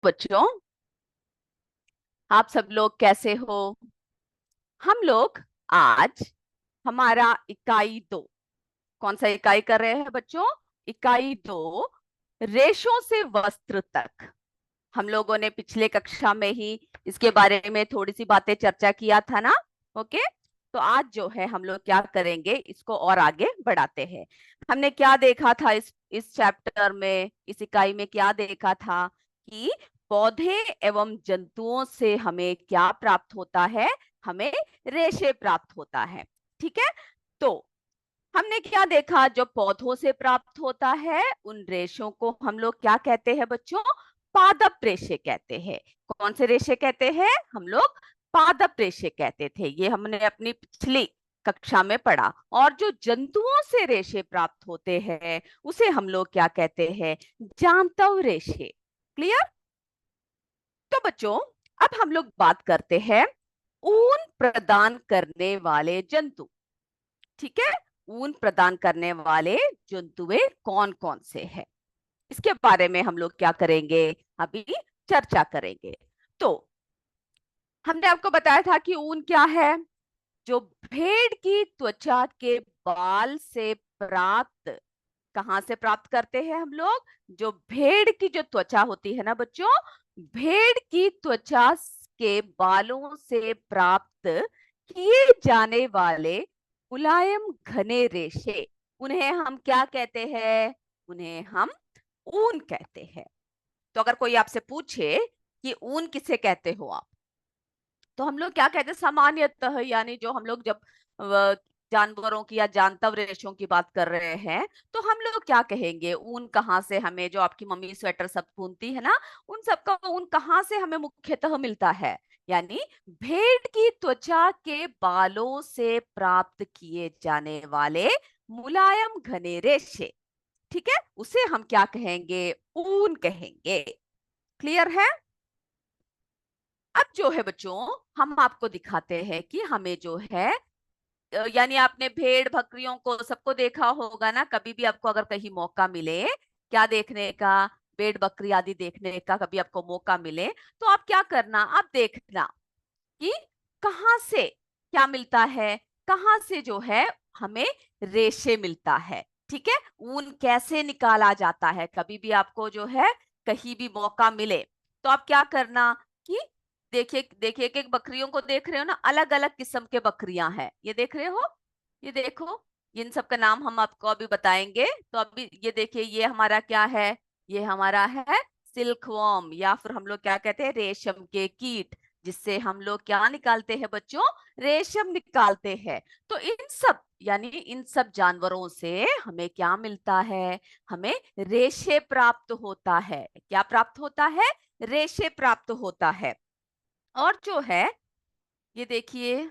बच्चों, आप सब लोग कैसे हो? हम लोग आज हमारा इकाई 2, कौन सा इकाई कर रहे हैं बच्चों? इकाई 2, रेशों से वस्त्र तक। हम लोगों ने पिछले कक्षा में ही इसके बारे में थोड़ी सी बातें चर्चा किया था ना। ओके, तो आज जो है हम लोग क्या करेंगे, इसको और आगे बढ़ाते हैं। हमने क्या देखा था इस चैप्टर में, इस इकाई में क्या देखा था कि पौधे एवं जंतुओं से हमें क्या प्राप्त होता है? हमें रेशे प्राप्त होता है। ठीक है, तो हमने क्या देखा, जो पौधों से प्राप्त होता है उन रेशों को हम लोग क्या कहते हैं बच्चों? पादप रेशे कहते हैं। कौन से रेशे कहते हैं हम लोग? पादप रेशे कहते थे, ये हमने अपनी पिछली कक्षा में पढ़ा। और जो जंतुओं से रेशे प्राप्त होते हैं उसे हम लोग क्या कहते हैं? जांतव रेशे। क्लियर? तो बच्चों, अब हम लोग बात करते हैं ऊन प्रदान करने वाले जंतु। ठीक है, ऊन प्रदान करने वाले जंतुएं कौन कौन से हैं, इसके बारे में हम लोग क्या करेंगे, अभी चर्चा करेंगे। तो हमने आपको बताया था कि ऊन क्या है? जो भेड़ की त्वचा के बाल से प्राप्त, कहां से प्राप्त करते हैं हम लोग? जो भेड़ की जो त्वचा होती है ना बच्चों, भेड़ की त्वचा के बालों से प्राप्त किए जाने वाले मुलायम घने रेशे, उन्हें हम क्या कहते हैं? उन्हें हम ऊन कहते हैं। तो अगर कोई आपसे पूछे कि ऊन किसे कहते हो आप, तो हम लोग क्या कहते हैं सामान्यतः, यानी जो हम लोग जब जानवरों की या जानवर रेशों की बात कर रहे हैं, तो हम लोग क्या कहेंगे? ऊन कहाँ से हमें, जो आपकी मम्मी स्वेटर सब बुनती है ना, उन सब का ऊन कहाँ से हमें मुख्यतः मिलता है? यानी भेड़ की त्वचा के बालों से प्राप्त किए जाने वाले मुलायम घने रेशे, ठीक है, उसे हम क्या कहेंगे? ऊन कहेंगे। क्लियर है? अब जो है बच्चों, हम आपको दिखाते हैं कि हमें जो है, यानी आपने भेड़ बकरियों को सबको देखा होगा ना, कभी भी आपको अगर कहीं मौका मिले क्या देखने का, भेड़ बकरी आदि देखने का, कभी आपको मौका मिले तो आप क्या करना, आप देखना कि कहाँ से क्या मिलता है, कहाँ से जो है हमें रेशे मिलता है। ठीक है, ऊन कैसे निकाला जाता है, कभी भी आपको जो है कहीं भी मौका मिले तो आप क्या करना कि देखिए देखिए, एक एक बकरियों को देख रहे हो ना, अलग अलग किस्म के बकरियां हैं, ये देख रहे हो, ये देखो, इन सब का नाम हम आपको अभी बताएंगे। तो अभी ये देखिए, ये हमारा क्या है? ये हमारा है सिल्कवॉर्म, या फिर हम लोग क्या कहते हैं, रेशम के कीट, जिससे हम लोग क्या निकालते हैं बच्चों? रेशम निकालते हैं। तो इन सब, यानी इन सब जानवरों से हमें क्या मिलता है? हमें रेशे प्राप्त होता है। क्या प्राप्त होता है? रेशे प्राप्त होता है। और जो है, ये देखिए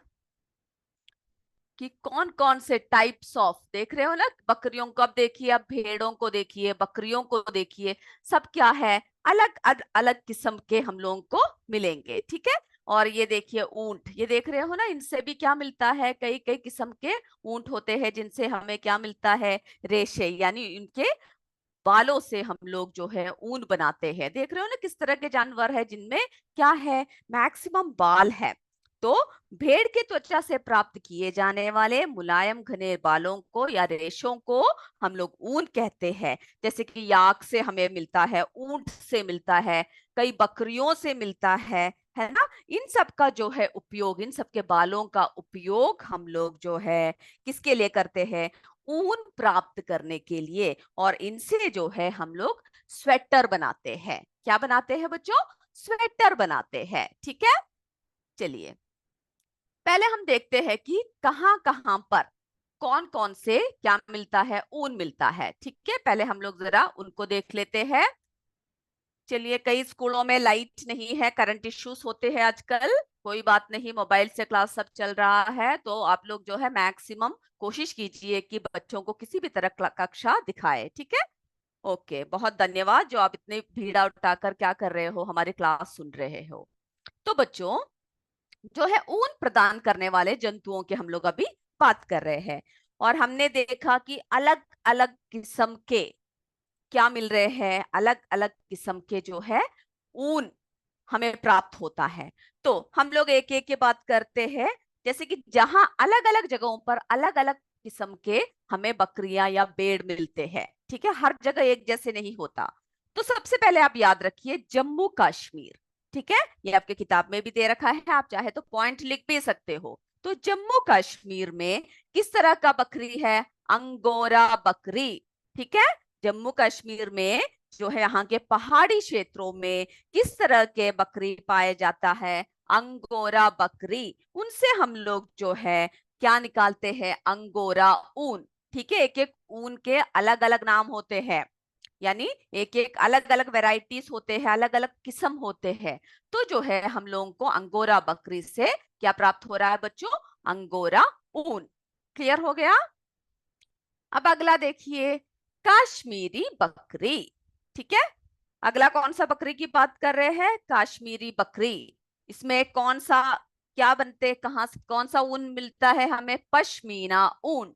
कि कौन कौन से टाइप्स ऑफ, देख रहे हो ना, बकरियों को अब देखिए, अब भेड़ों को देखिए, बकरियों को देखिए, सब क्या है? अलग अलग अलग किस्म के हम लोगों को मिलेंगे। ठीक है, और ये देखिए ऊंट, ये देख रहे हो ना, इनसे भी क्या मिलता है? कई कई किस्म के ऊंट होते हैं जिनसे हमें क्या मिलता है? रेशे, यानी इनके बालों से हम लोग जो है ऊन बनाते हैं। देख रहे हो ना किस तरह के जानवर है जिनमें क्या है? मैक्सिमम बाल है। तो भेड़ की त्वचा से प्राप्त किए जाने वाले मुलायम घने बालों को या रेशों को हम लोग ऊन कहते हैं। जैसे कि याक से हमें मिलता है, ऊंट से मिलता है, कई बकरियों से मिलता है ना। इन सब का जो है उपयोग, इन सब के बालों का उपयोग हम लोग जो है किसके लिए करते हैं? ऊन प्राप्त करने के लिए। और इनसे जो है हम लोग स्वेटर बनाते हैं। क्या बनाते हैं बच्चों? स्वेटर बनाते हैं। ठीक है, चलिए पहले हम देखते हैं कि कहां कहां पर कौन कौन से क्या मिलता है, ऊन मिलता है। ठीक है, पहले हम लोग जरा उनको देख लेते हैं। चलिए, कई स्कूलों में लाइट नहीं है, करंट इश्यूज होते हैं आजकल, कोई बात नहीं, मोबाइल से क्लास सब चल रहा है, तो आप लोग जो है मैक्सिमम कोशिश कीजिए कि बच्चों को किसी भी तरह कक्षा दिखाए। ठीक है, ओके, बहुत धन्यवाद जो आप इतने भीड़ा उठाकर क्या कर रहे हो, हमारी क्लास सुन रहे हो। तो बच्चों, जो है ऊन प्रदान करने वाले जंतुओं के हम लोग अभी बात कर रहे हैं। और हमने देखा कि अलग अलग किस्म के क्या मिल रहे हैं? अलग अलग किस्म के जो है ऊन हमें प्राप्त होता है। तो हम लोग एक एक की बात करते हैं, जैसे कि जहां अलग अलग जगहों पर अलग अलग किस्म के हमें बकरियां या भेड़ मिलते हैं, ठीक है, हर जगह एक जैसे नहीं होता। तो सबसे पहले आप याद रखिए जम्मू कश्मीर, ठीक है, ये आपके किताब में भी दे रखा है, आप चाहे तो पॉइंट लिख भी सकते हो। तो जम्मू कश्मीर में किस तरह का बकरी है? अंगोरा बकरी, ठीक है। जम्मू कश्मीर में जो है यहाँ के पहाड़ी क्षेत्रों में किस तरह के बकरी पाए जाता है? अंगोरा बकरी। उनसे हम लोग जो है क्या निकालते हैं? अंगोरा ऊन, ठीक है। एक एक ऊन के अलग अलग नाम होते हैं, यानी एक एक अलग अलग वेराइटीज होते हैं, अलग अलग किस्म होते हैं। तो जो है हम लोगों को अंगोरा बकरी से क्या प्राप्त हो रहा है बच्चों? अंगोरा ऊन। क्लियर हो गया? अब अगला देखिए, कश्मीरी बकरी, ठीक है। अगला कौन सा बकरी की बात कर रहे हैं? कश्मीरी बकरी। इसमें कौन सा क्या बनते, कहाँ से कौन सा ऊन मिलता है हमें? पश्मीना ऊन,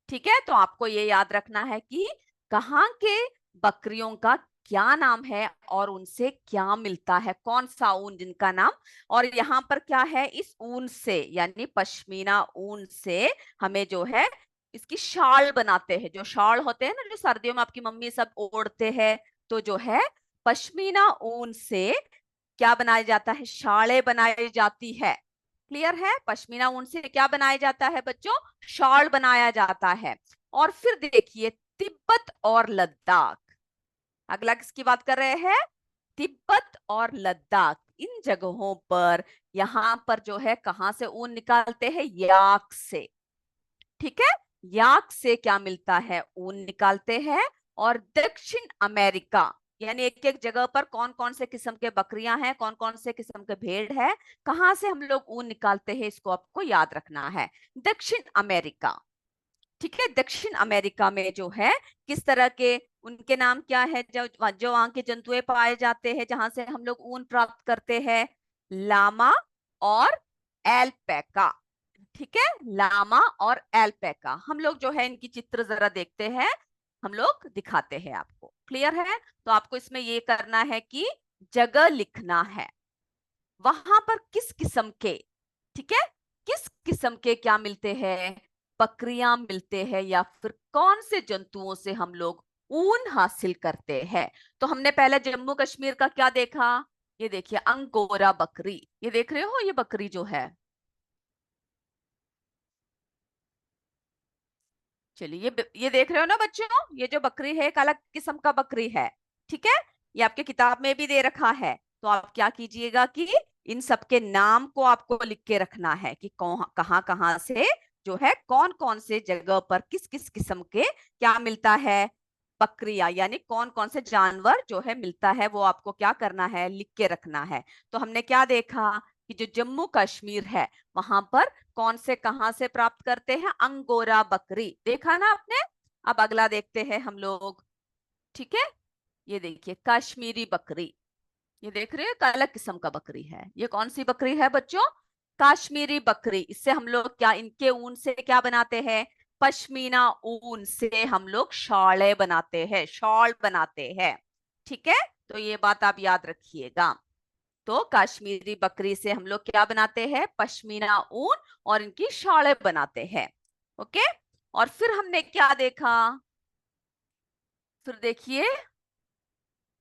ठीक है। तो आपको ये याद रखना है कि कहाँ के बकरियों का क्या नाम है और उनसे क्या मिलता है, कौन सा ऊन जिनका नाम। और यहाँ पर क्या है, इस ऊन से यानी पश्मीना ऊन से हमें जो है इसकी शाल बनाते हैं। जो शाल होते हैं ना, जो सर्दियों में आपकी मम्मी सब ओढ़ते हैं, तो जो है पश्मीना ऊन से क्या बनाया जाता है? शालें बनाई जाती है। क्लियर है? पश्मीना ऊन से क्या बनाया जाता है बच्चों? शॉल बनाया जाता है। और फिर देखिए तिब्बत और लद्दाख, अगला किसकी बात कर रहे हैं? तिब्बत और लद्दाख। इन जगहों पर यहां पर जो है कहां से ऊन निकालते हैं? याक से, ठीक है। याक से क्या मिलता है? ऊन निकालते हैं। और दक्षिण अमेरिका, यानी एक एक जगह पर कौन कौन से किस्म के बकरियां हैं, कौन कौन से किस्म के भेड़ है, कहां से हम लोग ऊन निकालते हैं, इसको आपको याद रखना है। दक्षिण अमेरिका, ठीक है। दक्षिण अमेरिका में जो है किस तरह के, उनके नाम क्या है, जो जो वहां के जंतुए पाए जाते हैं जहां से हम लोग ऊन प्राप्त करते हैं? लामा और एल्पैका, ठीक है। लामा और एल्पैका, हम लोग जो है इनकी चित्र जरा देखते हैं, हम लोग दिखाते हैं आपको। क्लियर है? तो आपको इसमें ये करना है कि जगह लिखना है, वहां पर किस किस्म के, ठीक है, किस किस्म के क्या मिलते हैं? बकरियां मिलते हैं, या फिर कौन से जंतुओं से हम लोग ऊन हासिल करते हैं। तो हमने पहले जम्मू कश्मीर का क्या देखा? ये देखिए अंगोरा बकरी, ये देख रहे हो, ये बकरी जो है, चलिए ये देख रहे हो ना बच्चों, ये जो बकरी है एक अलग किस्म का बकरी है, ठीक है। ये आपके किताब में भी दे रखा है। तो आप क्या कीजिएगा कि इन सबके नाम को आपको लिख के रखना है कि कहाँ कहाँ से जो है कौन कौन से जगह पर किस किस किस्म के क्या मिलता है, बकरियां, यानी कौन कौन से जानवर जो है मिलता है, वो आपको क्या करना है? लिख के रखना है। तो हमने क्या देखा कि जो जम्मू कश्मीर है वहां पर कौन से कहां से प्राप्त करते हैं? अंगोरा बकरी, देखा ना आपने। अब अगला देखते हैं हम लोग, ठीक है। ये देखिए कश्मीरी बकरी, ये देख रहे हैं एक अलग किस्म का बकरी है। ये कौन सी बकरी है बच्चों? कश्मीरी बकरी। इससे हम लोग क्या, इनके ऊन से क्या बनाते हैं? पश्मीना ऊन से हम लोग शॉले बनाते हैं, शॉल बनाते हैं, ठीक है। तो ये बात आप याद रखिएगा। तो कश्मीरी बकरी से हम लोग क्या बनाते हैं? पश्मीना ऊन, और इनकी शॉले बनाते हैं। ओके। और फिर हमने क्या देखा? फिर देखिए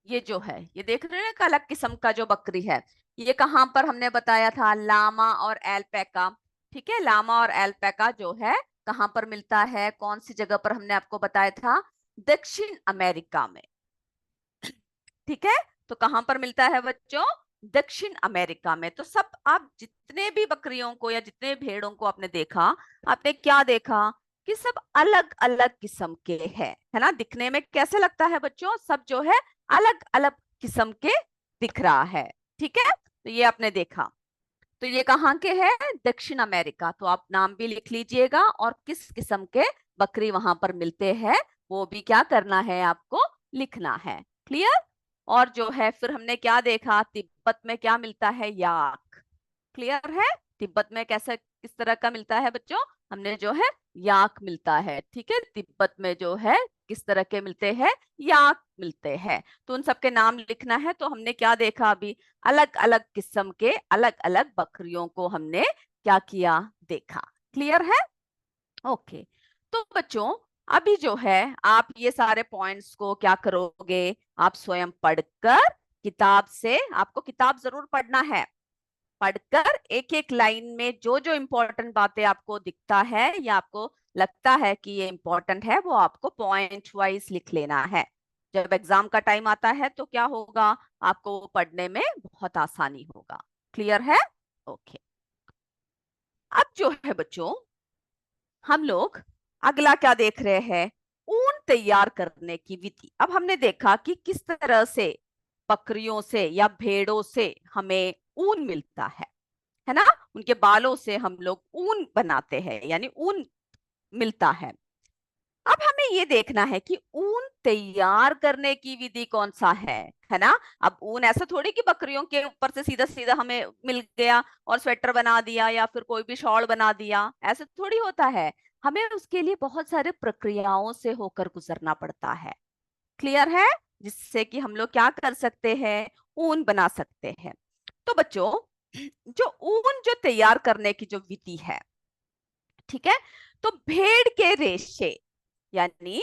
ये जो है, ये देख रहे हैं एक अलग किस्म का जो बकरी है, ये कहां पर हमने बताया था? लामा और एल्पैका, ठीक है। लामा और एल्पैका जो है कहां पर मिलता है? कौन सी जगह पर हमने आपको बताया था? दक्षिण अमेरिका में, ठीक है। तो कहां पर मिलता है बच्चों? दक्षिण अमेरिका में। तो सब आप जितने भी बकरियों को या जितने भेड़ों को आपने देखा, आपने क्या देखा कि सब अलग अलग किस्म के हैं, है ना। दिखने में कैसे लगता है बच्चों? सब जो है अलग अलग किस्म के दिख रहा है, ठीक है। तो ये आपने देखा। तो ये कहाँ के हैं? दक्षिण अमेरिका। तो आप नाम भी लिख लीजिएगा, और किस किस्म के बकरी वहां पर मिलते हैं वो भी क्या करना है? आपको लिखना है। क्लियर? और जो है फिर हमने क्या देखा? तिब्बत में क्या मिलता है? याक। क्लियर है? तिब्बत में कैसे किस तरह का मिलता है बच्चों? हमने जो है याक मिलता है। ठीक है, तिब्बत में जो है किस तरह के मिलते हैं, याक मिलते हैं। तो उन सबके नाम लिखना है। तो हमने क्या देखा अभी, अलग अलग किस्म के अलग अलग बकरियों को हमने क्या किया, देखा। क्लियर है? ओके। तो बच्चों अभी जो है आप ये सारे पॉइंट्स को क्या करोगे, आप स्वयं पढ़कर किताब से, आपको किताब जरूर पढ़ना है, पढ़कर एक एक लाइन में जो जो इम्पोर्टेंट बातें आपको दिखता है या आपको लगता है कि ये इम्पोर्टेंट है, वो आपको पॉइंट वाइज लिख लेना है। जब एग्जाम का टाइम आता है तो क्या होगा, आपको वो पढ़ने में बहुत आसानी होगा। क्लियर है? ओके। अब जो है बच्चों, हम लोग अगला क्या देख रहे हैं, ऊन तैयार करने की विधि। अब हमने देखा कि किस तरह से बकरियों से या भेड़ों से हमें ऊन मिलता है ना, उनके बालों से हम लोग ऊन बनाते हैं, यानी ऊन मिलता है। अब हमें ये देखना है कि ऊन तैयार करने की विधि कौन सा है ना। अब ऊन ऐसा थोड़ी कि बकरियों के ऊपर से सीधा सीधा हमें मिल गया और स्वेटर बना दिया या फिर कोई भी शॉल बना दिया, ऐसे थोड़ी होता है। हमें उसके लिए बहुत सारे प्रक्रियाओं से होकर गुजरना पड़ता है। क्लियर है? जिससे कि हम लोग क्या कर सकते हैं, ऊन बना सकते हैं। तो बच्चों जो ऊन जो तैयार करने की जो विधि है, ठीक है, तो भेड़ के रेशे, यानी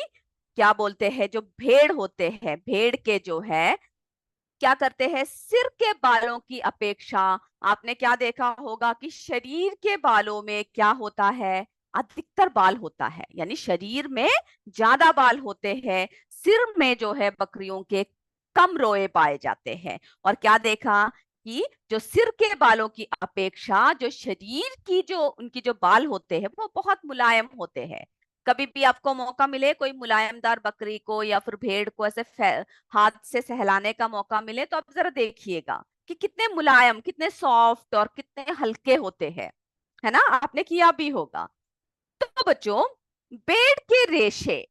क्या बोलते हैं, जो भेड़ होते हैं, भेड़ के जो है क्या करते हैं, सिर के बालों की अपेक्षा आपने क्या देखा होगा कि शरीर के बालों में क्या होता है, अधिकतर बाल होता है, यानी शरीर में ज्यादा बाल होते हैं, सिर में जो है बकरियों के कम रोए पाए जाते हैं। और क्या देखा कि जो सिर के बालों की अपेक्षा जो शरीर की जो उनकी जो बाल होते हैं वो बहुत मुलायम होते हैं। कभी भी आपको मौका मिले कोई मुलायमदार बकरी को या फिर भेड़ को ऐसे हाथ से सहलाने का मौका मिले तो आप जरा देखिएगा कि कितने मुलायम, कितने सॉफ्ट और कितने हल्के होते हैं, है ना, आपने किया भी होगा। तो बच्चों भेड़ के रेशे,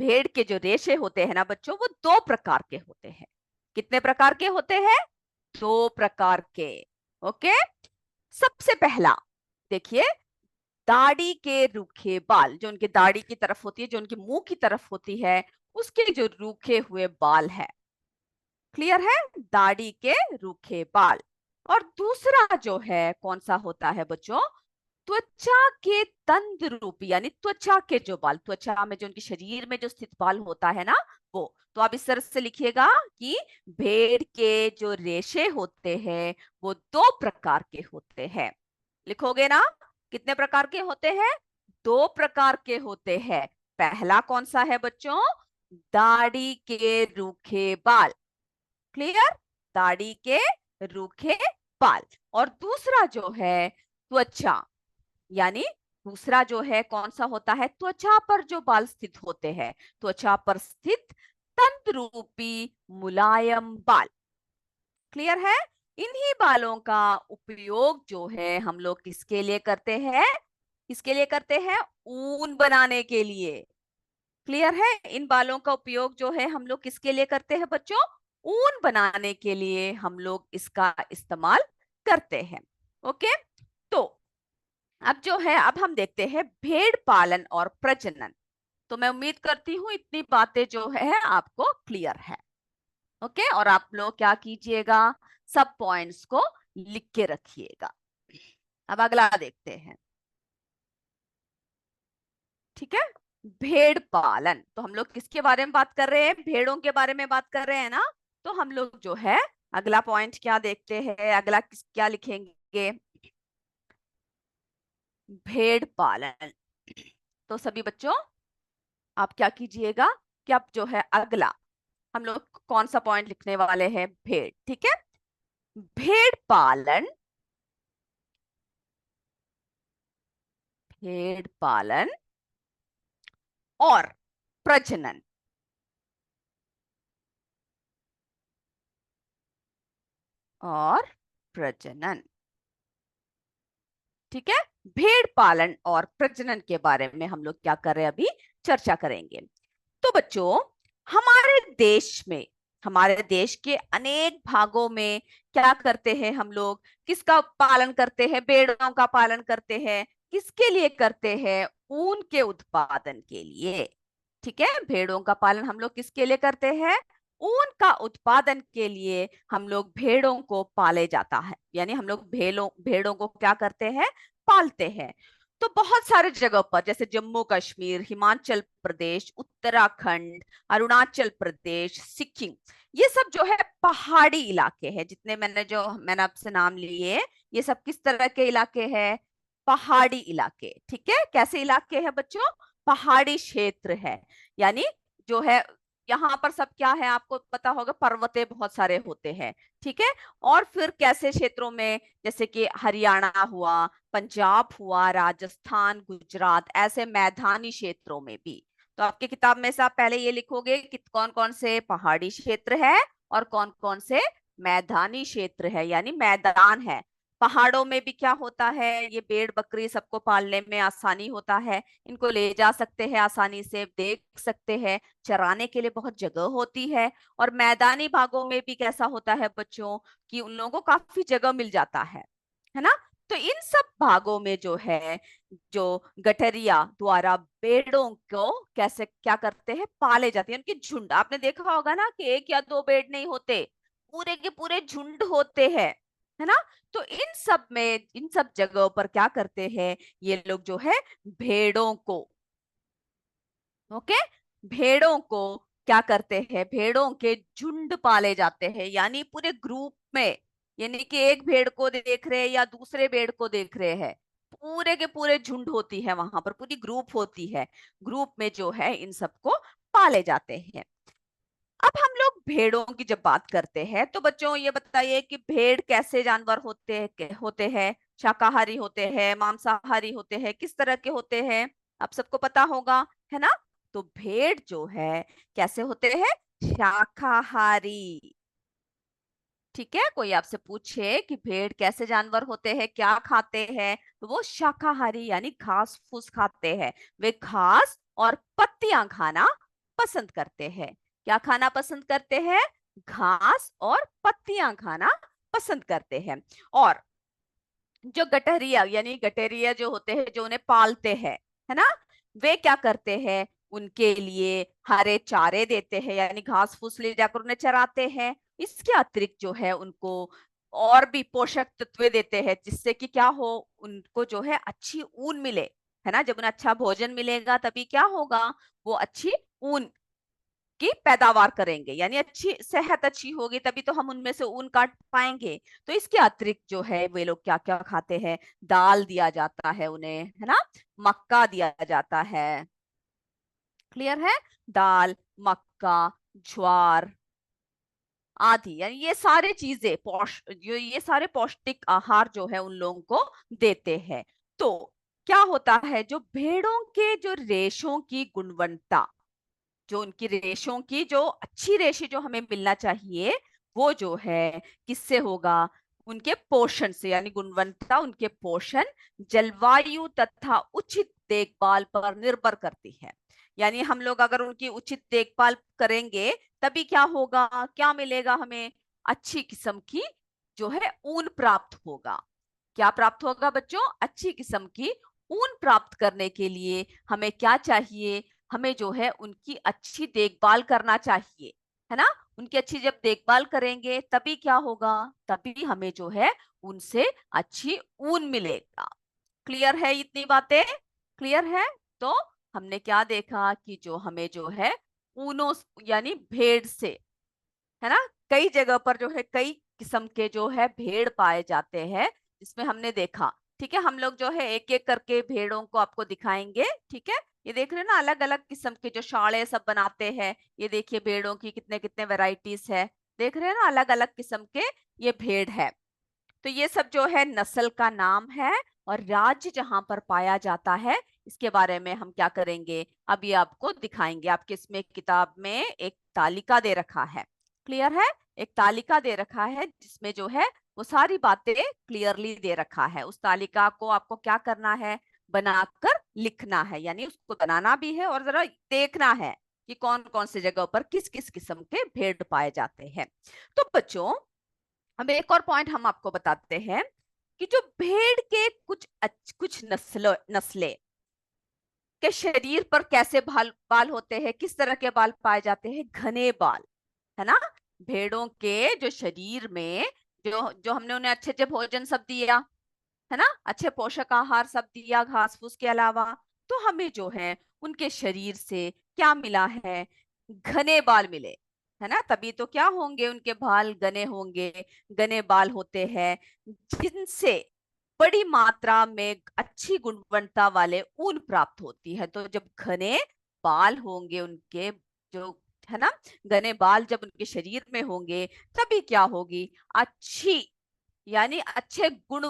भेड़ के जो रेशे होते हैं ना बच्चों, वो दो प्रकार के होते हैं। कितने प्रकार के होते हैं, दो प्रकार के। ओके। सबसे पहला देखिए, दाढ़ी के रूखे बाल, जो उनके दाढ़ी की तरफ होती है, जो उनके मुंह की तरफ होती है, उसके जो रूखे हुए बाल है। क्लियर है? दाढ़ी के रूखे बाल। और दूसरा जो है कौन सा होता है बच्चों, त्वचा के तंद रूपी, यानी त्वचा के जो बाल, त्वचा में जो उनके शरीर में जो स्थित बाल होता है ना, वो। तो आप इस तरह से लिखिएगा कि भेड़ के जो रेशे होते हैं वो दो प्रकार के होते हैं। लिखोगे ना, कितने प्रकार के होते हैं, दो प्रकार के होते हैं। पहला कौन सा है बच्चों, दाढ़ी के रूखे बाल। क्लियर? दाढ़ी के रूखे बाल। और दूसरा जो है त्वचा, यानी दूसरा जो है कौन सा होता है, त्वचा पर जो बाल स्थित होते हैं, त्वचा पर स्थित तंतुरूपी मुलायम बाल। क्लियर है? इन्हीं बालों का उपयोग जो है हम लोग किसके लिए करते हैं, किसके लिए करते हैं, ऊन बनाने के लिए। क्लियर है? इन बालों का उपयोग जो है हम लोग किसके लिए करते हैं बच्चों, ऊन बनाने के लिए हम लोग इसका इस्तेमाल करते हैं। ओके। तो अब जो है, अब हम देखते हैं भेड़ पालन और प्रजनन। तो मैं उम्मीद करती हूँ इतनी बातें जो है आपको क्लियर है। ओके। और आप लोग क्या कीजिएगा, सब पॉइंट्स को लिख के रखिएगा। अब अगला देखते हैं। ठीक है, भेड़ पालन। तो हम लोग किसके बारे में बात कर रहे हैं, भेड़ों के बारे में बात कर रहे हैं ना। तो हम लोग जो है अगला पॉइंट क्या देखते हैं, अगला क्या लिखेंगे, भेड़ पालन। तो सभी बच्चों आप क्या कीजिएगा कि आप जो है अगला हम लोग कौन सा पॉइंट लिखने वाले हैं, भेड़। ठीक है, भेड़ पालन, भेड़ पालन और प्रजनन। और प्रजनन। ठीक है, भेड़ पालन और प्रजनन के बारे में हम लोग क्या कर रहे हैं, अभी चर्चा करेंगे। तो बच्चों हमारे देश में, हमारे देश के अनेक भागों में क्या करते हैं हम लोग, किसका पालन करते हैं, भेड़ों का पालन करते हैं। किसके लिए करते हैं, ऊन के उत्पादन के लिए। ठीक है, भेड़ों का पालन हम लोग किसके लिए करते हैं? ऊन का उत्पादन के लिए हम लोग भेड़ों को पाले जाता है, यानी हम लोग भेड़ों भेड़ों को क्या करते हैं? पालते हैं। तो बहुत सारे जगह पर, जैसे जम्मू कश्मीर, हिमाचल प्रदेश, उत्तराखंड, अरुणाचल प्रदेश, सिक्किम, ये सब जो है पहाड़ी इलाके हैं। जितने मैंने आपसे नाम लिए, ये सब किस तरह के इलाके हैं? पहाड़ी इलाके। ठीक है, कैसे इलाके हैं बच्चों? पहाड़ी क्षेत्र है। यानी जो है यहाँ पर सब क्या है, आपको पता होगा, पर्वते बहुत सारे होते हैं। ठीक है, और फिर कैसे क्षेत्रों में, जैसे कि हरियाणा हुआ, पंजाब हुआ, राजस्थान, गुजरात, ऐसे मैदानी क्षेत्रों में भी। तो आपकी किताब में से आप पहले ये लिखोगे कि कौन कौन से पहाड़ी क्षेत्र है और कौन कौन से मैदानी क्षेत्र है, यानी मैदान है। पहाड़ों में भी क्या होता है, ये भेड़ बकरी सबको पालने में आसानी होता है, इनको ले जा सकते हैं आसानी से, देख सकते हैं, चराने के लिए बहुत जगह होती है। और मैदानी भागों में भी कैसा होता है बच्चों, कि उन लोगों को काफी जगह मिल जाता है ना? तो इन सब भागों में जो है, जो गठरिया द्वारा भेड़ों को कैसे क्या करते हैं, पाले जाते हैं। उनकी झुंड, आपने देखा होगा ना कि एक या दो भेड़ नहीं होते, पूरे के पूरे झुंड होते हैं, है ना? तो इन सब में, इन सब जगहों पर क्या करते हैं ये लोग जो है, भेड़ों को, ओके, भेड़ों को क्या करते हैं, भेड़ों के झुंड पाले जाते हैं, यानी पूरे ग्रुप में। यानी कि एक भेड़ को देख रहे हैं या दूसरे भेड़ को देख रहे हैं, पूरे के पूरे झुंड होती है वहां पर, पूरी ग्रुप होती है। ग्रुप में जो है इन सबको पाले जाते हैं। अब हम लोग भेड़ों की जब बात करते हैं, तो बच्चों ये बताइए कि भेड़ कैसे जानवर होते हैं? शाकाहारी होते हैं, मांसाहारी होते हैं, किस तरह के होते हैं? आप सबको पता होगा, है ना? तो भेड़ जो है कैसे होते हैं? शाकाहारी। ठीक है, कोई आपसे पूछे कि भेड़ कैसे जानवर होते हैं, क्या खाते हैं, तो वो शाकाहारी यानी घास फूस खाते हैं। वे घास और पत्तियां खाना पसंद करते हैं। क्या खाना पसंद करते हैं? घास और पत्तियां खाना पसंद करते हैं। और जो गठरिया, यानी गठरिया जो होते हैं, जो उन्हें पालते हैं, है ना, वे क्या करते हैं? उनके लिए हरे चारे देते हैं, यानी घास फूस ले जाकर उन्हें चराते हैं। इसके अतिरिक्त जो है उनको और भी पोषक तत्व देते हैं, जिससे कि क्या हो, उनको जो है अच्छी ऊन मिले, है ना? जब उन्हें अच्छा भोजन मिलेगा तभी क्या होगा, वो अच्छी ऊन की पैदावार करेंगे, यानी अच्छी सेहत अच्छी होगी तभी तो हम उनमें से ऊन काट पाएंगे। तो इसके अतिरिक्त जो है वे लोग क्या क्या खाते हैं? दाल दिया जाता है उन्हें, है ना, मक्का दिया जाता है। क्लियर है? दाल, मक्का, ज्वार आदि, यानी ये सारे चीजें जो ये सारे पौष्टिक आहार जो है उन लोगों को देते हैं। तो क्या होता है, जो भेड़ों के जो रेशों की गुणवत्ता, जो उनकी रेशों की जो अच्छी रेशे जो हमें मिलना चाहिए, वो जो है किससे होगा? उनके पोषण से, यानी गुणवत्ता उनके पोषण, जलवायु तथा उचित देखभाल पर निर्भर करती है। यानी हम लोग अगर उनकी उचित देखभाल करेंगे तभी क्या होगा, क्या मिलेगा हमें? अच्छी किस्म की जो है ऊन प्राप्त होगा। क्या प्राप्त होगा बच्चों? अच्छी किस्म की ऊन प्राप्त करने के लिए हमें क्या चाहिए? हमें जो है उनकी अच्छी देखभाल करना चाहिए, है ना? उनकी अच्छी जब देखभाल करेंगे तभी क्या होगा, तभी हमें जो है उनसे अच्छी ऊन मिलेगा। क्लियर है इतनी बातें? क्लियर है? तो हमने क्या देखा कि जो हमें जो है ऊनों यानी भेड़ से, है ना, कई जगह पर जो है कई किस्म के जो है भेड़ पाए जाते हैं, जिसमें हमने देखा। ठीक है, हम लोग जो है एक एक करके भेड़ों को आपको दिखाएंगे। ठीक है, ये देख रहे हैं ना, अलग अलग किस्म के जो शाले सब बनाते हैं, ये देखिए भेड़ों की कितने कितने वैरायटीज है। देख रहे हैं ना, अलग अलग किस्म के ये भेड़ है। तो ये सब जो है नस्ल का नाम है, और राज्य जहां पर पाया जाता है इसके बारे में हम क्या करेंगे, अभी आपको दिखाएंगे। आपके इसमें किताब में एक तालिका दे रखा है। क्लियर है? एक तालिका दे रखा है जिसमें जो है वो सारी बातें क्लियरली दे रखा है। उस तालिका को आपको क्या करना है, बनाकर लिखना है, यानी उसको बनाना भी है और जरा देखना है कि कौन कौन सी जगह पर किस किस किस्म के भेड़ पाए जाते हैं। तो बच्चों, अब एक और पॉइंट हम आपको बताते हैं कि जो भेड़ के कुछ कुछ नस्लें, उनके शरीर पर कैसे बाल बाल होते हैं, किस तरह के बाल पाए जाते हैं? घने बाल, है ना। भेड़ों के जो शरीर में, जो जो हमने उन्हें अच्छे अच्छे भोजन सब दिया, है ना, अच्छे पोषक आहार सब दिया घास फूस के अलावा, तो हमें जो है उनके शरीर से क्या मिला है? घने बाल मिले, है ना। तभी तो क्या होंगे, उनके बाल घने होंगे। घने बाल होते हैं जिनसे बड़ी मात्रा में अच्छी गुणवत्ता वाले ऊन प्राप्त होती है। तो जब घने बाल होंगे उनके, जो, है ना, घने बाल जब उनके शरीर में होंगे, तभी क्या होगी? अच्छी, यानी अच्छे गुण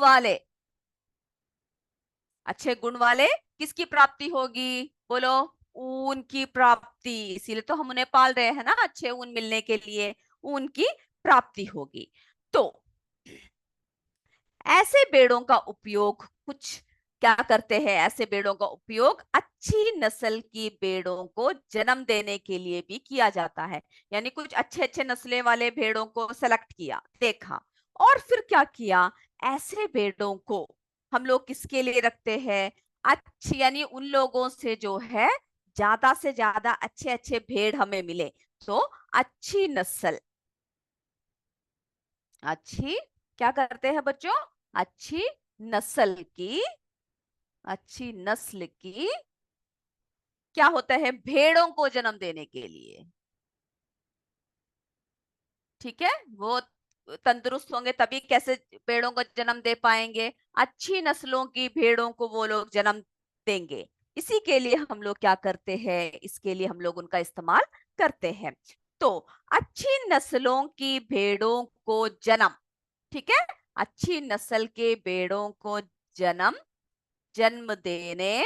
वाले किसकी प्राप्ति होगी? बोलो। ऊन की प्राप्ति। इसीलिए तो हम उन्हें पाल रहे हैं ना, अच्छे ऊन मिलने के लिए ऊन की प्राप्ति होगी। तो ऐसे बेड़ों का उपयोग कुछ क्या करते हैं? ऐसे बेड़ों का उपयोग अच्छी नस्ल की बेड़ों को जन्म देने के लिए भी किया जाता है। यानी कुछ अच्छे अच्छे नस्लें वाले भेड़ों को सेलेक्ट किया, देखा, और फिर क्या किया? ऐसे बेड़ों को हम लोग किसके लिए रखते हैं? अच्छी, यानी उन लोगों से जो है ज्यादा से ज्यादा अच्छे अच्छे भेड़ हमें मिले। तो अच्छी नस्ल, अच्छी, क्या करते हैं बच्चों? अच्छी नस्ल की, अच्छी नस्ल की क्या होता है? भेड़ों को जन्म देने के लिए, ठीक है। वो तंदुरुस्त होंगे तभी कैसे भेड़ों को जन्म दे पाएंगे? अच्छी नस्लों की भेड़ों को वो लोग जन्म देंगे। इसी के लिए हम लोग क्या करते हैं? इसके लिए हम लोग उनका इस्तेमाल करते हैं। तो अच्छी नस्लों की भेड़ों को जन्म, ठीक है, अच्छी नस्ल के भेड़ों को जन्म जन्म देने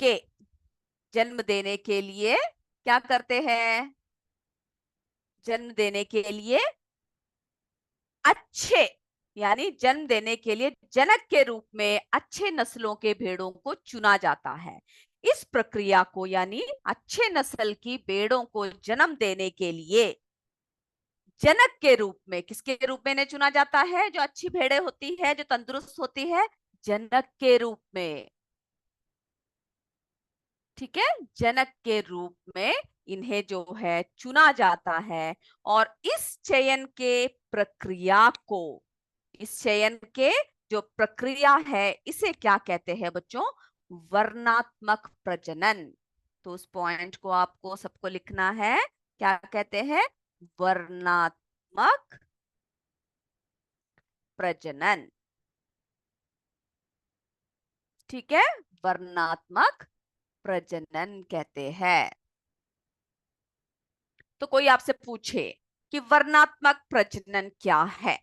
के जन्म देने के लिए क्या करते हैं? जन्म देने के लिए अच्छे, यानी जन्म देने के लिए जनक के रूप में अच्छे नस्लों के भेड़ों को चुना जाता है। इस प्रक्रिया को, यानी अच्छे नस्ल की भेड़ों को जन्म देने के लिए जनक के रूप में, किसके रूप में इन्हें चुना जाता है? जो अच्छी भेड़ें होती है, जो तंदुरुस्त होती है, जनक के रूप में, ठीक है, जनक के रूप में इन्हें जो है चुना जाता है। और इस चयन के जो प्रक्रिया है, इसे क्या कहते हैं बच्चों? वर्णात्मक प्रजनन। तो उस पॉइंट को आपको सबको लिखना है। क्या कहते हैं? वर्णात्मक प्रजनन, ठीक है, वर्णात्मक प्रजनन कहते हैं। तो कोई आपसे पूछे कि वर्णात्मक प्रजनन क्या है,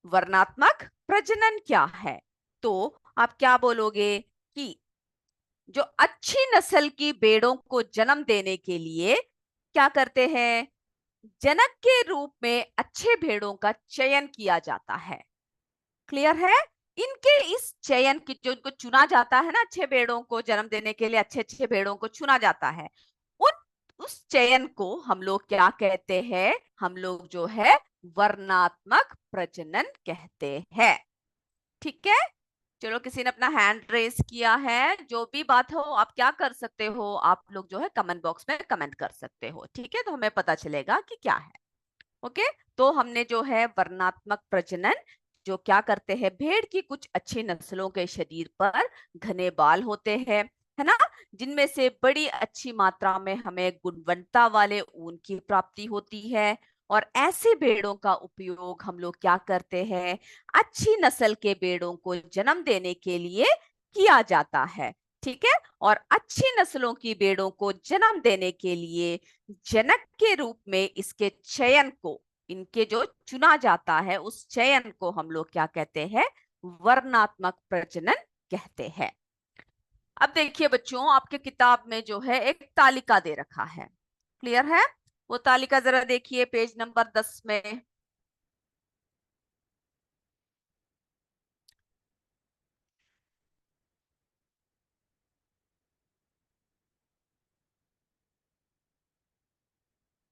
वर्णात्मक प्रजनन क्या है, तो आप क्या बोलोगे? कि जो अच्छी नस्ल की भेड़ों को जन्म देने के लिए क्या करते हैं? जनक के रूप में अच्छे भेड़ों का चयन किया जाता है। क्लियर है? इनके इस चयन की, जो इनको चुना जाता है ना, अच्छे भेड़ों को जन्म देने के लिए अच्छे अच्छे भेड़ों को चुना जाता है, उस चयन को हम लोग क्या कहते हैं? हम लोग जो है वर्णात्मक प्रजनन कहते हैं। ठीक है। चलो, किसी ने अपना हैंड रेस किया है, जो भी बात हो आप क्या कर सकते हो? आप लोग जो है कमेंट बॉक्स में कमेंट कर सकते हो, ठीक है, तो हमें पता चलेगा कि क्या है। ओके। तो हमने जो है वर्णात्मक प्रजनन, जो क्या करते हैं, भेड़ की कुछ अच्छी नस्लों के शरीर पर घने बाल होते हैं, है ना, जिनमें से बड़ी अच्छी मात्रा में हमें गुणवत्ता वाले ऊन की प्राप्ति होती है। और ऐसे भेड़ों का उपयोग हम लोग क्या करते हैं? अच्छी नस्ल के भेड़ों को जन्म देने के लिए किया जाता है, ठीक है। और अच्छी नस्लों की भेड़ों को जन्म देने के लिए जनक के रूप में इसके चयन को, इनके जो चुना जाता है, उस चयन को हम लोग क्या कहते हैं? वर्णात्मक प्रजनन कहते हैं। अब देखिए बच्चों, आपके किताब में जो है एक तालिका दे रखा है, क्लियर है? वो तालिका जरा देखिए पेज नंबर 10 में।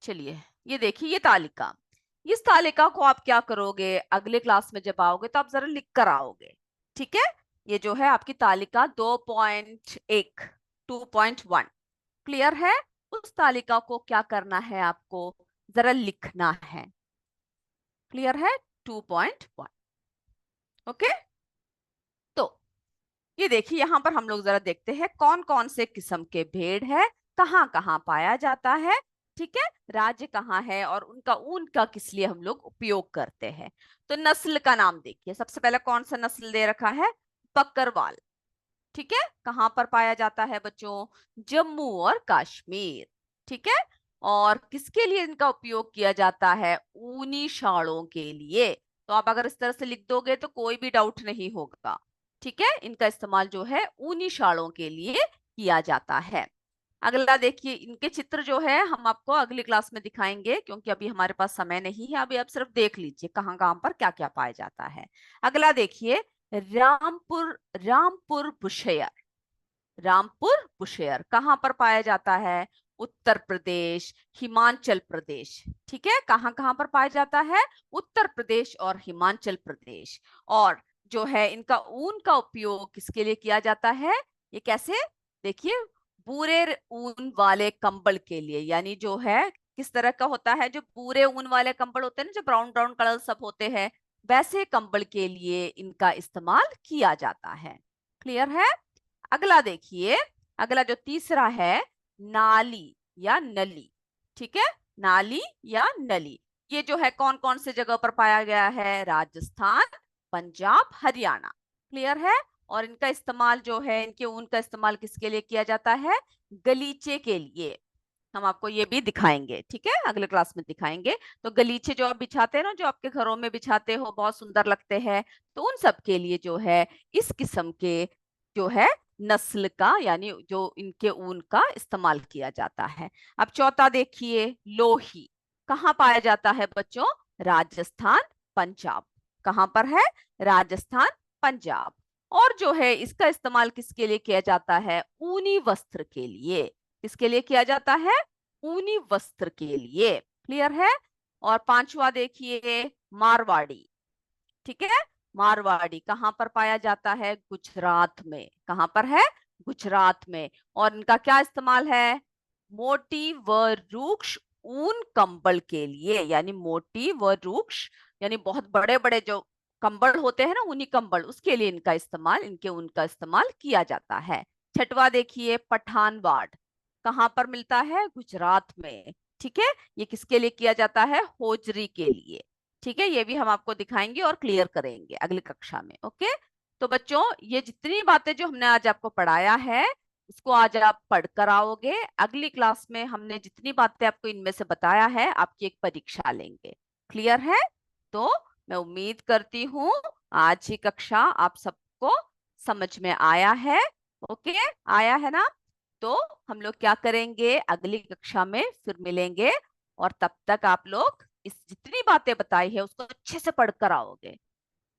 चलिए, ये देखिए, ये तालिका, इस तालिका को आप क्या करोगे? अगले क्लास में जब आओगे तो आप जरा लिख कर आओगे, ठीक है। ये जो है आपकी तालिका 2.1, 2.1 क्लियर है। उस तालिका को क्या करना है आपको, जरा लिखना है। क्लियर है, 2.1। ओके, तो ये देखिए यहाँ पर हम लोग जरा देखते हैं कौन कौन से किस्म के भेड़ है, कहाँ कहाँ पाया जाता है। ठीक है, राज्य कहाँ है और उनका ऊन का किस लिए हम लोग उपयोग करते हैं। तो नस्ल का नाम देखिए, सबसे पहले कौन सा नस्ल दे रखा है, बकरवाल। ठीक है, कहाँ पर पाया जाता है बच्चों, जम्मू और कश्मीर। ठीक है, और किसके लिए इनका उपयोग किया जाता है, ऊनी शालों के लिए। तो आप अगर इस तरह से लिख दोगे तो कोई भी डाउट नहीं होगा। ठीक है, इनका इस्तेमाल जो है ऊनी शालों के लिए किया जाता है। अगला देखिए, इनके चित्र जो है हम आपको अगली क्लास में दिखाएंगे, क्योंकि अभी हमारे पास समय नहीं है। अभी आप सिर्फ देख लीजिए कहाँ कहाँ पर क्या क्या पाया जाता है। अगला देखिए, रामपुर, रामपुर बुशेयर। रामपुर बुशेयर कहाँ पर पाया जाता है, उत्तर प्रदेश, हिमाचल प्रदेश। ठीक है, कहाँ कहाँ पर पाया जाता है, उत्तर प्रदेश और हिमाचल प्रदेश। और जो है इनका ऊन का उपयोग किसके लिए किया जाता है, ये कैसे, देखिए, पूरे ऊन वाले कंबल के लिए। यानी जो है किस तरह का होता है, जो पूरे ऊन वाले कंबल होते हैं ना, जो ब्राउन ब्राउन कलर सब होते हैं, वैसे कंबल के लिए इनका इस्तेमाल किया जाता है। क्लियर है। अगला देखिए, अगला जो तीसरा है, नाली या नली। ठीक है, नाली या नली, ये जो है कौन कौन से जगह पर पाया गया है, राजस्थान, पंजाब, हरियाणा। क्लियर है। और इनका इस्तेमाल जो है, इनके ऊन का इस्तेमाल किसके लिए किया जाता है, गलीचे के लिए। हम आपको ये भी दिखाएंगे, ठीक है, अगले क्लास में दिखाएंगे। तो गलीचे जो आप बिछाते हैं ना, जो आपके घरों में बिछाते हो, बहुत सुंदर लगते हैं। तो उन सब के लिए जो है इस किस्म के जो है नस्ल का, यानी जो इनके ऊन का इस्तेमाल किया जाता है। अब चौथा देखिए, लोही कहाँ पाया जाता है बच्चों, राजस्थान, पंजाब। कहाँ पर है, राजस्थान, पंजाब। और जो है इसका इस्तेमाल किसके लिए किया जाता है, ऊनी वस्त्र के लिए। किसके लिए किया जाता है, ऊनी वस्त्र के लिए। क्लियर है। और पांचवा देखिए, मारवाड़ी। ठीक है, मारवाड़ी कहाँ पर पाया जाता है, गुजरात में। कहाँ पर है, गुजरात में। और इनका क्या इस्तेमाल है, मोटी व रूक्ष ऊन कंबल के लिए। यानी मोटी व रूक्ष, यानी बहुत बड़े बड़े जो कंबल होते हैं ना, ऊनी कंबल, उसके लिए इनका इस्तेमाल, इनके ऊन का इस्तेमाल किया जाता है। छठवा देखिए, पठानवाड़ कहाँ पर मिलता है, गुजरात में। ठीक है, ये किसके लिए किया जाता है, होजरी के लिए। ठीक है, ये भी हम आपको दिखाएंगे और क्लियर करेंगे अगली कक्षा में। ओके, तो बच्चों ये जितनी बातें जो हमने आज आपको पढ़ाया है, इसको आज आप पढ़ कर आओगे। अगली क्लास में हमने जितनी बातें आपको इनमें से बताया है, आपकी एक परीक्षा लेंगे। क्लियर है। तो मैं उम्मीद करती हूँ आज की कक्षा आप सबको समझ में आया है। ओके, आया है ना। तो हम लोग क्या करेंगे, अगली कक्षा में फिर मिलेंगे। और तब तक आप लोग इस जितनी बातें बताई है उसको अच्छे से पढ़कर आओगे।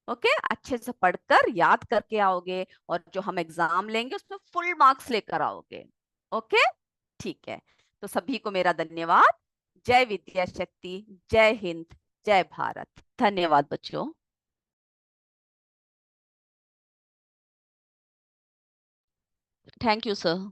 ओके, अच्छे से पढ़कर याद करके आओगे, और जो हम एग्जाम लेंगे उसमें फुल मार्क्स लेकर आओगे। ओके, ठीक है। तो सभी को मेरा धन्यवाद। जय विद्या शक्ति, जय हिंद, जय भारत। धन्यवाद बच्चों। Thank you sir.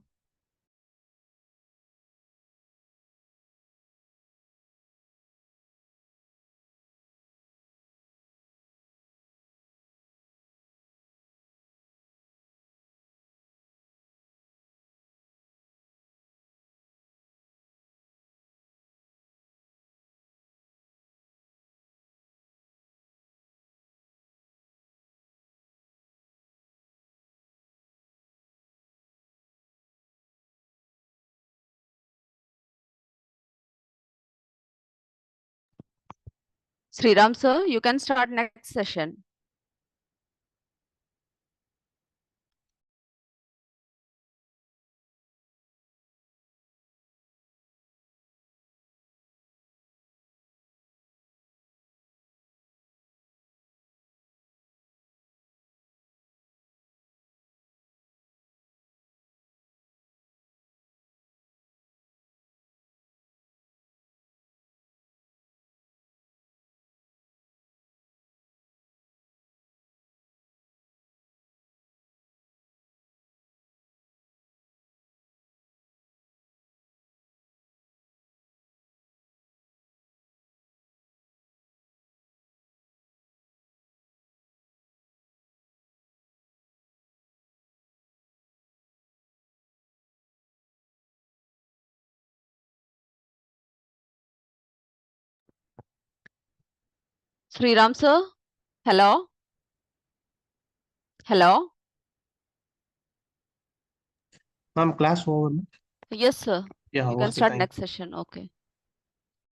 Shriram sir, you can start next session. Sriram sir, hello, hello. Ma'am, class over. Yes sir, Yeah, you can okay, start thank next session. Okay.